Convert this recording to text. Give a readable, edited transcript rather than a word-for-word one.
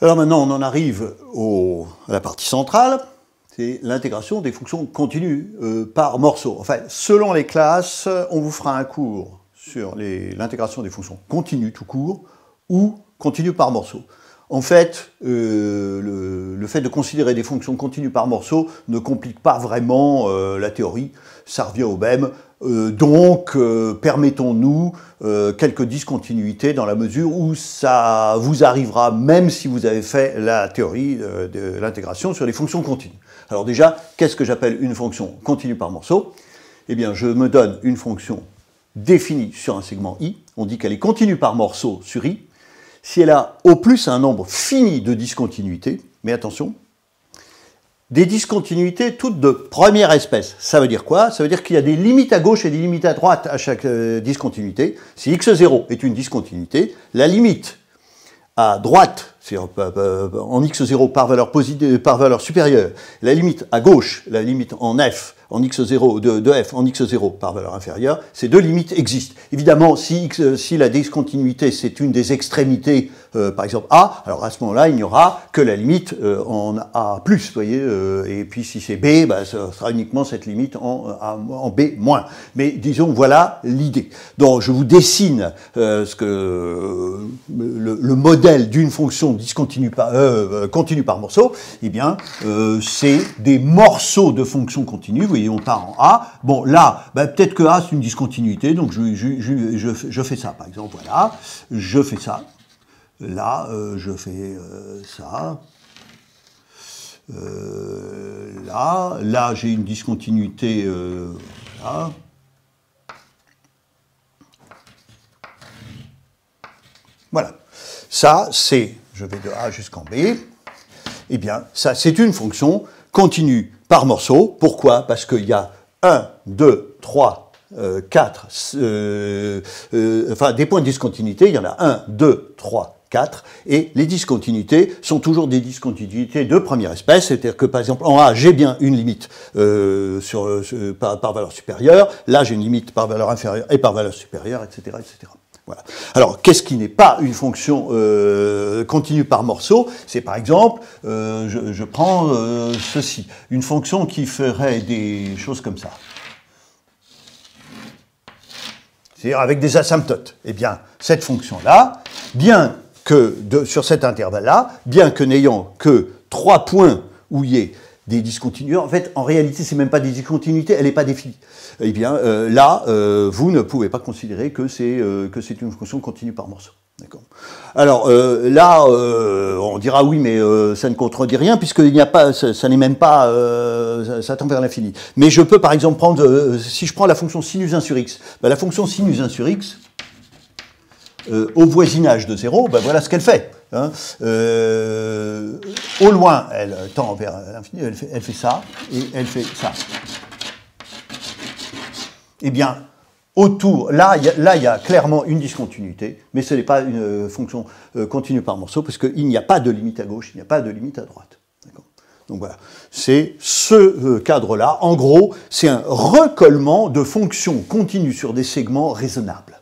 Alors maintenant, on en arrive à la partie centrale, c'est l'intégration des fonctions continues par morceaux. Enfin, selon les classes, on vous fera un cours sur l'intégration des fonctions continues tout court ou continues par morceaux. En fait, le fait de considérer des fonctions continues par morceaux ne complique pas vraiment la théorie, ça revient au même. Donc, permettons-nous quelques discontinuités dans la mesure où ça vous arrivera même si vous avez fait la théorie de l'intégration sur les fonctions continues. Alors déjà, qu'est-ce que j'appelle une fonction continue par morceau? Eh bien, je me donne une fonction définie sur un segment i, on dit qu'elle est continue par morceau sur i, si elle a au plus un nombre fini de discontinuités, mais attention, des discontinuités toutes de première espèce. Ça veut dire quoi? Ça veut dire qu'il y a des limites à gauche et des limites à droite à chaque discontinuité. Si x0 est une discontinuité, la limite à droite, c'est-à-dire en x0 par valeur supérieure, la limite à gauche, la limite en f, en x0, de f en x0 par valeur inférieure, ces deux limites existent. Évidemment, si la discontinuité c'est une des extrémités, par exemple a, alors à ce moment-là, il n'y aura que la limite en a+, vous voyez, et puis si c'est b, bah, ce sera uniquement cette limite en b-. Mais disons, voilà l'idée. Donc, je vous dessine le modèle d'une fonction continue par morceau. Eh bien, c'est des morceaux de fonctions continues. Vous voyez, on part en A. Bon, là, bah, peut-être que A, c'est une discontinuité, donc je fais ça, par exemple, voilà. Je fais ça. Là, je fais ça. Là, j'ai une discontinuité, là. Voilà. Ça, c'est, je vais de A jusqu'en B. Eh bien, ça, c'est une fonction continue par morceau. Pourquoi? Parce qu'il y a 1, 2, 3, 4, enfin, des points de discontinuité, il y en a 1, 2, 3, 4, et les discontinuités sont toujours des discontinuités de première espèce, c'est-à-dire que, par exemple, en A, j'ai bien une limite par valeur supérieure, là, j'ai une limite par valeur inférieure et par valeur supérieure, etc., etc. Voilà. Alors, qu'est-ce qui n'est pas une fonction continue par morceau? C'est par exemple, je prends ceci, une fonction qui ferait des choses comme ça. C'est-à-dire avec des asymptotes. Eh bien, cette fonction-là, bien que sur cet intervalle-là, bien que n'ayant que 3 points où il y ait des discontinuités, en fait, en réalité, c'est même pas des discontinuités, elle n'est pas définie. Eh bien, là, vous ne pouvez pas considérer que c'est une fonction continue par morceau. D'accord. Alors, là, on dira oui, mais ça ne contredit rien, puisqu'il n'y a pas, ça n'est même pas, ça tend vers l'infini. Mais je peux, par exemple, prendre, si je prends la fonction sinus 1 sur x, ben, la fonction sinus 1 sur x, au voisinage de 0, ben, voilà ce qu'elle fait. Hein. Au loin, elle tend vers l'infini, elle fait ça, et elle fait ça. Eh bien, autour, là, il y a clairement une discontinuité, mais ce n'est pas une fonction continue par morceau, parce qu'il n'y a pas de limite à gauche, il n'y a pas de limite à droite. Donc voilà, c'est ce cadre-là. En gros, c'est un recollement de fonctions continues sur des segments raisonnables.